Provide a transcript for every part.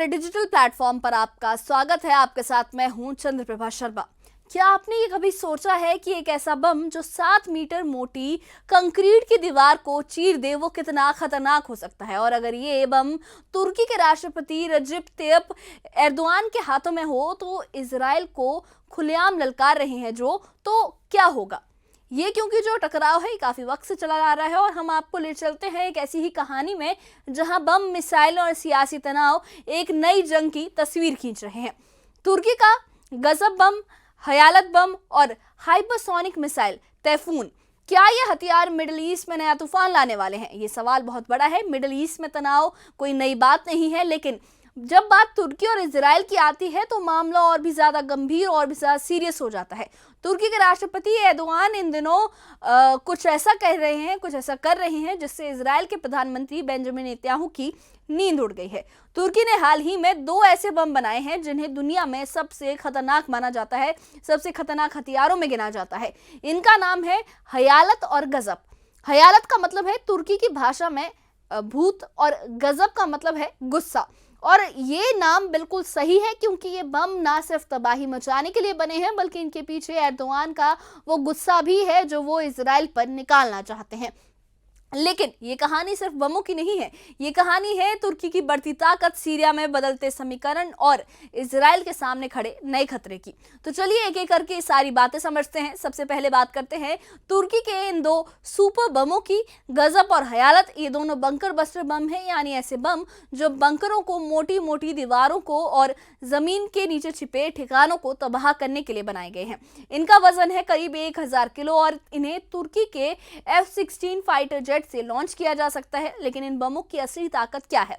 Digital platform पर आपका स्वागत है। आपके साथ मैं हूं चंद्रप्रभा शर्मा। क्या आपने ये कभी सोचा है कि एक ऐसा बम जो 7 मीटर मोटी कंक्रीट की दीवार को चीर दे वो कितना खतरनाक हो सकता है? और अगर ये बम तुर्की के राष्ट्रपति रजिब तैयब एर्दोआन के हाथों में हो तो इजराइल को खुलेआम ललकार रहे हैं तो क्या होगा? ये क्योंकि जो टकराव है काफी वक्त से चला आ रहा है और हम आपको ले चलते हैं एक ऐसी ही कहानी में जहां बम, मिसाइल और सियासी तनाव एक नई जंग की तस्वीर खींच रहे हैं। तुर्की का गजब बम, हयालत बम और हाइपरसोनिक मिसाइल तैफून, क्या ये हथियार मिडिल ईस्ट में नया तूफान लाने वाले हैं? ये सवाल बहुत बड़ा है। मिडिल ईस्ट में तनाव कोई नई बात नहीं है, लेकिन जब बात तुर्की और इजराइल की आती है तो मामला और भी ज्यादा गंभीर और भी ज्यादा सीरियस हो जाता है। तुर्की के राष्ट्रपति एर्दोआन इन दिनों कुछ ऐसा कह रहे हैं, कुछ ऐसा कर रहे हैं जिससे इजराइल के प्रधानमंत्री बेंजामिन नेतन्याहू की नींद उड़ गई है। तुर्की ने हाल ही में 2 ऐसे बम बनाए हैं जिन्हें दुनिया में सबसे खतरनाक माना जाता है, सबसे खतरनाक हथियारों में गिना जाता है। इनका नाम है हयालत और गजब। हयालत का मतलब है तुर्की की भाषा में भूत और गजब का मतलब है गुस्सा। और ये नाम बिल्कुल सही है क्योंकि ये बम ना सिर्फ तबाही मचाने के लिए बने हैं बल्कि इनके पीछे एर्दोआन का वो गुस्सा भी है जो वो इजराइल पर निकालना चाहते हैं। लेकिन ये कहानी सिर्फ बमों की नहीं है, ये कहानी है तुर्की की बढ़ती ताकत, सीरिया में बदलते समीकरण और इजराइल के सामने खड़े नए खतरे की। तो चलिए एक एक करके सारी बातें समझते हैं। सबसे पहले बात करते हैं तुर्की के इन 2 सुपर बमों की, गजब और हयालत। ये दोनों बंकर बस्टर बम हैं, यानी ऐसे बम जो बंकरों को, मोटी मोटी दीवारों को और जमीन के नीचे छिपे ठिकानों को तबाह करने के लिए बनाए गए हैं। इनका वजन है करीब 1000 किलो और इन्हें तुर्की के F-16 फाइटर जेट से लॉन्च किया जा सकता है। लेकिन इन बमों की असली ताकत क्या है?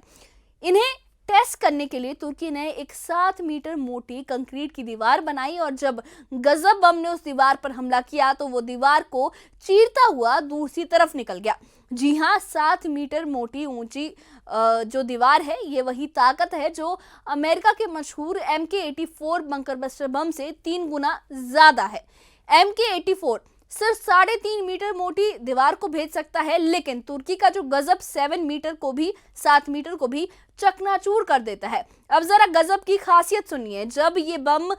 इन्हें टेस्ट करने के लिए तुर्की ने एक 7 मीटर मोटी कंक्रीट की दीवार बनाई और जब गजब बम ने उस दीवार पर हमला किया तो वो दीवार को चीरता हुआ दूसरी तरफ निकल गया। जी हाँ, 7 मीटर मोटी ऊंची जो दीवार है ये वही ताकत है जो अमेरिका के मशहूर MK-84 बंकर बस्टर बम से 3 गुना ज्यादा है। MK-84 सिर्फ 3.5 मीटर मोटी दीवार को भेज सकता है, लेकिन तुर्की का जो गजब 7 मीटर को भी, 7 मीटर को भी चकनाचूर कर देता है। अब जरा गजब की खासियत सुनिए। जब ये बम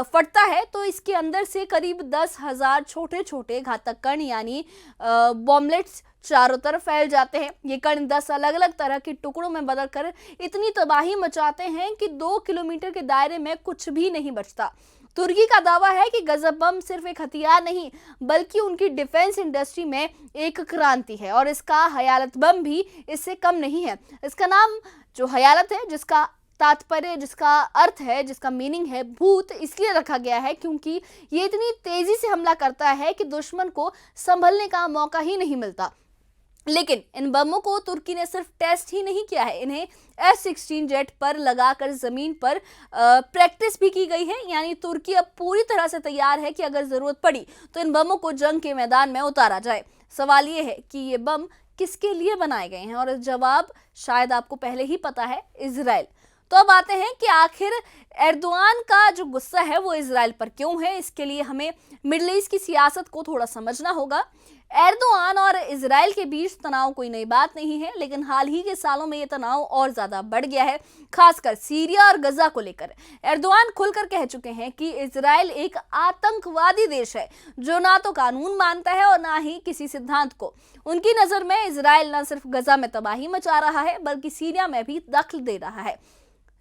फटता है तो इसके अंदर से करीब 10,000 छोटे छोटे घातक कण यानी बॉम्बलेट्स चारों तरफ फैल जाते हैं। ये कण 10 अलग अलग तरह के टुकड़ों में बदलकर इतनी तबाही मचाते हैं कि 2 किलोमीटर के दायरे में कुछ भी नहीं बचता। तुर्की का दावा है कि गजब बम सिर्फ एक हथियार नहीं बल्कि उनकी डिफेंस इंडस्ट्री में एक क्रांति है और इसका हयालत बम भी इससे कम नहीं है। इसका नाम जो हयालत है, जिसका तात्पर्य, जिसका अर्थ है, जिसका मीनिंग है भूत, इसलिए रखा गया है क्योंकि ये इतनी तेजी से हमला करता है कि दुश्मन को संभलने का मौका ही नहीं मिलता। लेकिन इन बमों को तुर्की ने सिर्फ टेस्ट ही नहीं किया है, इन्हें F-16 जेट पर लगाकर जमीन पर प्रैक्टिस भी की गई है। यानी तुर्की अब पूरी तरह से तैयार है कि अगर जरूरत पड़ी तो इन बमों को जंग के मैदान में उतारा जाए। सवाल ये है कि ये बम किसके लिए बनाए गए हैं और जवाब शायद आपको पहले ही पता है, इजराइल। तो अब आते हैं कि आखिर एर्दोआन का जो गुस्सा है वो इजराइल पर क्यों है। इसके लिए हमें मिडिल ईस्ट की सियासत को थोड़ा समझना होगा। एर्दोआन और इजराइल के बीच तनाव कोई नई बात नहीं है, लेकिन हाल ही के सालों में ये तनाव और ज्यादा बढ़ गया है, खासकर सीरिया और गजा को लेकर। एर्दोआन खुलकर कह चुके हैं कि इजराइल एक आतंकवादी देश है जो ना तो कानून मानता है और ना ही किसी सिद्धांत को। उनकी नजर में इजराइल न सिर्फ गजा में तबाही मचा रहा है बल्कि सीरिया में भी दखल दे रहा है।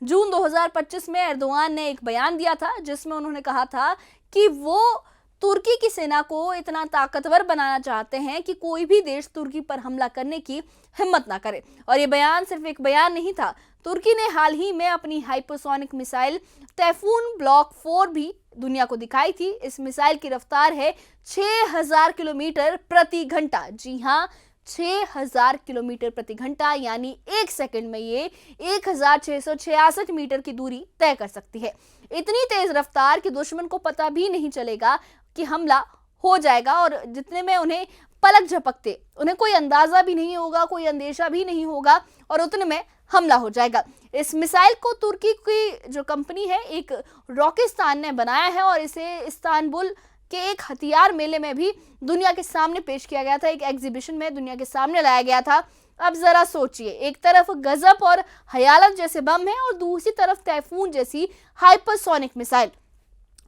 जून 2025 में एर्दोआन ने एक बयान दिया था जिसमें उन्होंने कहा था कि वो तुर्की की सेना को इतना ताकतवर बनाना चाहते हैं कि कोई भी देश तुर्की पर हमला करने की हिम्मत ना करे। और ये बयान सिर्फ एक बयान नहीं था, तुर्की ने हाल ही में अपनी हाइपरसोनिक मिसाइल तैफून ब्लॉक 4 भी दुनिया को दिखाई थी। इस मिसाइल की रफ्तार है 6000 किलोमीटर प्रति घंटा। जी हाँ, 6000 किलोमीटर प्रति घंटा, यानी 1 सेकंड में ये 1666 मीटर की दूरी तय कर सकती है। इतनी तेज रफ्तार कि दुश्मन को पता भी नहीं चलेगा कि हमला हो जाएगा और जितने में उन्हें पलक झपकते उन्हें कोई अंदाजा भी नहीं होगा, कोई अंदेशा भी नहीं होगा और उतने में हमला हो जाएगा। इस मिसाइल को तुर्की की जो कंपनी है एक रॉकेस्तान ने बनाया है और इसे इस्तांबुल के एक हथियार मेले में भी दुनिया के सामने पेश किया गया था, एक एग्जीबिशन में दुनिया के सामने लाया गया था। अब जरा सोचिए, एक तरफ गजब और हयालत जैसे बम है और दूसरी तरफ टाइफून जैसी हाइपरसोनिक मिसाइल।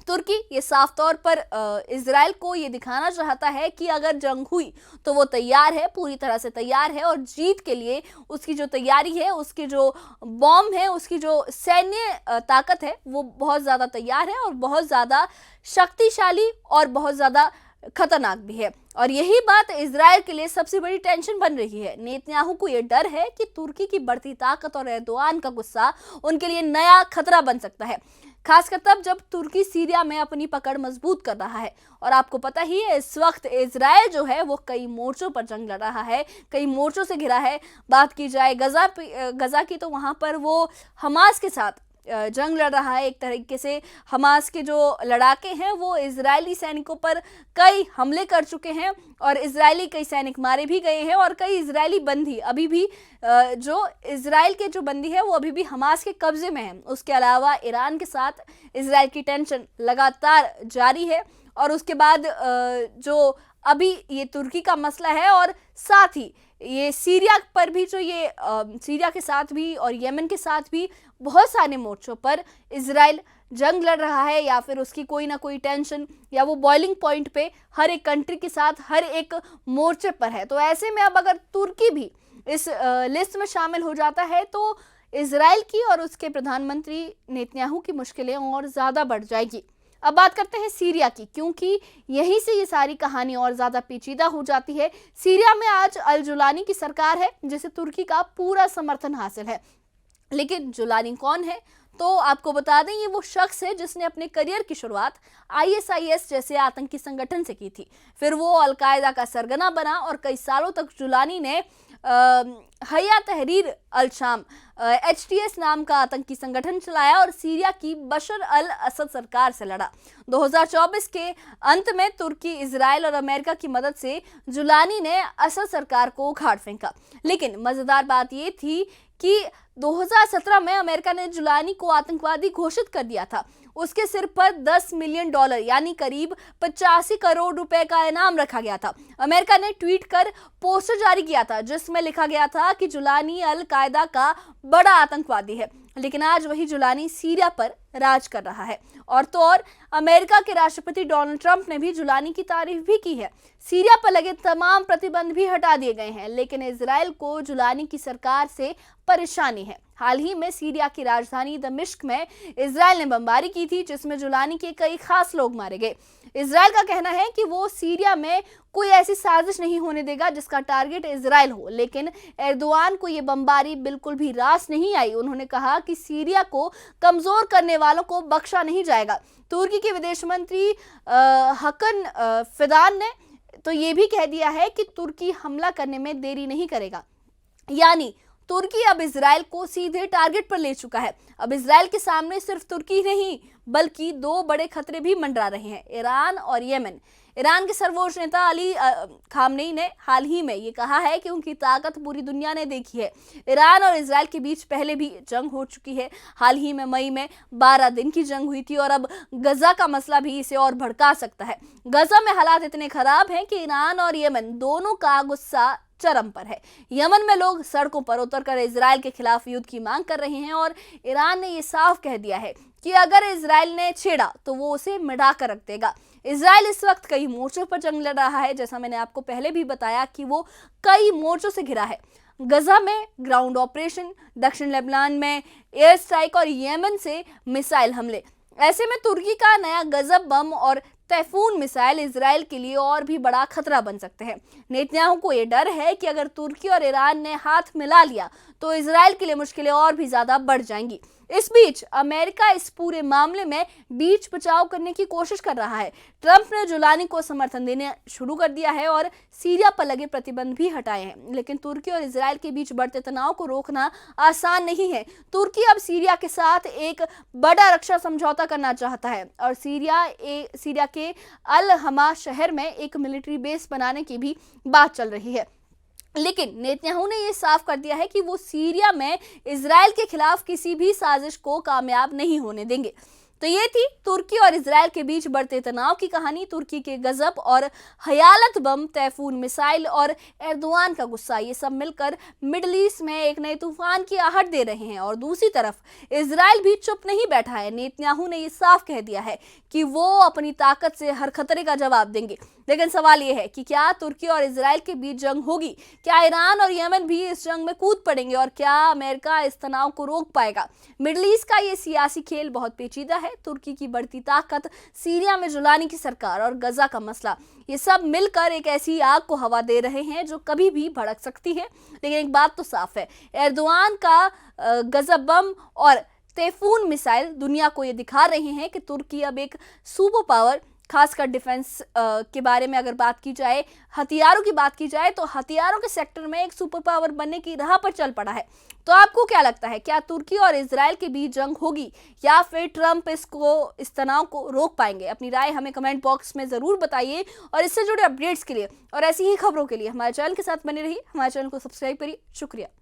तुर्की ये साफ तौर पर इजराइल को ये दिखाना चाहता है कि अगर जंग हुई तो वो तैयार है, पूरी तरह से तैयार है, और जीत के लिए उसकी जो तैयारी है, उसकी जो बॉम्ब है, उसकी जो सैन्य ताकत है, वो बहुत ज़्यादा तैयार है और बहुत ज़्यादा शक्तिशाली और बहुत ज़्यादा खतरनाक भी है। और यही बात इजराइल के लिए सबसे बड़ी टेंशन बन रही है। नेतन्याहू को यह डर है कि तुर्की की बढ़ती ताकत और एर्दोआन का गुस्सा उनके लिए नया खतरा बन सकता है, खासकर तब जब तुर्की सीरिया में अपनी पकड़ मजबूत कर रहा है। और आपको पता ही है, इस वक्त इजराइल जो है वो कई मोर्चों पर जंग लड़ रहा है, कई मोर्चों से घिरा है। बात की जाए गजा की, तो वहां पर वो हमास के साथ जंग लड़ रहा है। एक तरीके से हमास के जो लड़ाके हैं वो इजरायली सैनिकों पर कई हमले कर चुके हैं और इजरायली कई सैनिक मारे भी गए हैं और कई इजरायली बंदी अभी भी जो इजराइल के जो बंदी है वो अभी भी हमास के कब्जे में है। उसके अलावा ईरान के साथ इजराइल की टेंशन लगातार जारी है। और उसके बाद जो अभी ये तुर्की का मसला है और साथ ही ये सीरिया पर भी, जो ये सीरिया के साथ भी और यमन के साथ भी बहुत सारे मोर्चों पर इजराइल जंग लड़ रहा है, या फिर उसकी कोई ना कोई टेंशन या वो बॉइलिंग पॉइंट पे हर एक कंट्री के साथ हर एक मोर्चे पर है। तो ऐसे में अब अगर तुर्की भी इस लिस्ट में शामिल हो जाता है तो इजराइल की और उसके प्रधानमंत्री नेतन्याहू की मुश्किलें और ज़्यादा बढ़ जाएगी। अब बात करते हैं सीरिया की, क्योंकि यहीं से ये सारी कहानी और ज़्यादा पेचीदा हो जाती है। सीरिया में आज अल जुलानी की सरकार है जिसे तुर्की का पूरा समर्थन हासिल है। लेकिन जुलानी कौन है? तो आपको बता दें, ये वो शख्स है जिसने अपने करियर की शुरुआत आईएसआईएस जैसे आतंकी संगठन से की थी। फिर वो अलकायदा का सरगना बना और कई सालों तक जुलानी ने हया तहरीर अल शाम HTS नाम का आतंकी संगठन चलाया और सीरिया की बशर अल असद सरकार से लड़ा। 2024 के अंत में तुर्की, इजराइल और अमेरिका की मदद से जुलानी ने असद सरकार को उखाड़ फेंका। लेकिन मजेदार बात ये थी कि 2017 में अमेरिका ने जुलानी को आतंकवादी घोषित कर दिया था। उसके सिर पर $10 मिलियन यानी करीब 85 करोड़ रुपए का इनाम रखा गया था। अमेरिका ने ट्वीट कर पोस्टर जारी किया था जिसमें लिखा गया था कि जुलानी अल कायदा का बड़ा आतंकवादी है। लेकिन आज वही जुलानी सीरिया पर राज कर रहा है। और तो और अमेरिका के राष्ट्रपति डोनाल्ड ट्रंप ने भी जुलानी की तारीफ भी की है। सीरिया पर लगे तमाम प्रतिबंध भी हटा दिए गए हैं, लेकिन इजराइल को जुलानी की सरकार से परेशानी है। हाल ही में सीरिया की राजधानी दमिश्क में इजराइल ने बमबारी की थी जिसमें जुलानी के कई खास लोग मारे गए। इजराइल का कहना है कि वो सीरिया में कोई ऐसी साजिश नहीं होने देगा जिसका टारगेट इजराइल हो, लेकिन एर्दोआन को ये बमबारी बिल्कुल भी रास नहीं आई। उन्होंने कहा कि सीरिया को कमजोर करने वालों को बख्शा नहीं जाएगा। तुर्की के विदेश मंत्री हकन फिदान ने तो ये भी कह दिया है कि तुर्की हमला करने में देरी नहीं करेगा। यानी तुर्की अब इजराइल को सीधे टारगेट पर ले चुका है। अब इजराइल के सामने सिर्फ तुर्की नहीं बल्कि दो बड़े खतरे भी मंडरा रहे हैं, ईरान और यमन। ईरान के सर्वोच्च नेता अली खामनेई ने हाल ही में ये कहा है कि उनकी ताकत पूरी दुनिया ने देखी है। ईरान और इजराइल के बीच पहले भी जंग हो चुकी है। हाल ही में मई में 12 दिन की जंग हुई थी और अब गजा का मसला भी इसे और भड़का सकता है। गजा में हालात इतने खराब हैं कि ईरान और यमन दोनों का गुस्सा चरम पर है। यमन में लोग सड़कों पर उतरकर इजराइल के खिलाफ युद्ध की मांग कर रहे हैं और ईरान ने ये साफ कह दिया है कि अगर इजराइल ने छेड़ा तो वो उसे मिटा कर रख देगा। इजराइल इस वक्त कई मोर्चों पर जंग लड़ रहा है, जैसा मैंने आपको पहले भी बताया कि वो कई मोर्चों से घिरा है। गजा में ग्राउंड ऑपरेशन, दक्षिण लेबनान में एयर स्ट्राइक और यमन से मिसाइल हमले। ऐसे में तुर्की का नया गजब बम और टाइफून मिसाइल इजराइल के लिए और भी बड़ा खतरा बन सकते हैं। नेतन्याहू को यह डर है कि अगर तुर्की और ईरान ने हाथ मिला लिया तो इजराइल के लिए मुश्किलें और भी ज्यादा बढ़ जाएंगी। इस बीच अमेरिका इस पूरे मामले में बीच बचाव करने की कोशिश कर रहा है। ट्रंप ने जुलानी को समर्थन देने शुरू कर दिया है और सीरिया पर लगे प्रतिबंध भी हटाए हैं, लेकिन तुर्की और इजराइल के बीच बढ़ते तनाव को रोकना आसान नहीं है। तुर्की अब सीरिया के साथ एक बड़ा रक्षा समझौता करना चाहता है और सीरिया के अल हमा शहर में एक मिलिट्री बेस बनाने की भी बात चल रही है। लेकिन नेतन्याहू ने यह साफ कर दिया है कि वो सीरिया में इजराइल के खिलाफ किसी भी साजिश को कामयाब नहीं होने देंगे। तो ये थी तुर्की और इजराइल के बीच बढ़ते तनाव की कहानी। तुर्की के गजब और हयालत बम, तैफून मिसाइल और एर्दोआन का गुस्सा, ये सब मिलकर मिडल ईस्ट में एक नए तूफान की आहट दे रहे हैं। और दूसरी तरफ इजराइल भी चुप नहीं बैठा है। नेतन्याहू ने ये साफ कह दिया है कि वो अपनी ताकत से हर खतरे का जवाब देंगे। लेकिन सवाल यह है कि क्या तुर्की और इजराइल के बीच जंग होगी? क्या ईरान और यमन भी इस जंग में कूद पड़ेंगे? और क्या अमेरिका इस तनाव को रोक पाएगा? मिडल ईस्ट का ये सियासी खेल बहुत पेचीदा है। तुर्की की बढ़ती ताकत, सीरिया में जुलानी की सरकार और गजा का मसला, ये सब मिलकर एक ऐसी आग को हवा दे रहे हैं जो कभी भी भड़क सकती है। लेकिन एक बात तो साफ है, एर्दोआन का गजब बम और तैफून मिसाइल दुनिया को ये दिखा रहे हैं कि तुर्की अब एक सुपर पावर, खासकर डिफेंस के बारे में अगर बात की जाए, हथियारों की बात की जाए, तो हथियारों के सेक्टर में एक सुपर पावर बनने की राह पर चल पड़ा है। तो आपको क्या लगता है, क्या तुर्की और इजराइल के बीच जंग होगी या फिर ट्रंप इस तनाव को रोक पाएंगे? अपनी राय हमें कमेंट बॉक्स में जरूर बताइए। और इससे जुड़े अपडेट्स के लिए और ऐसी ही खबरों के लिए हमारे चैनल के साथ बने रहिए। हमारे चैनल को सब्सक्राइब करिए। शुक्रिया।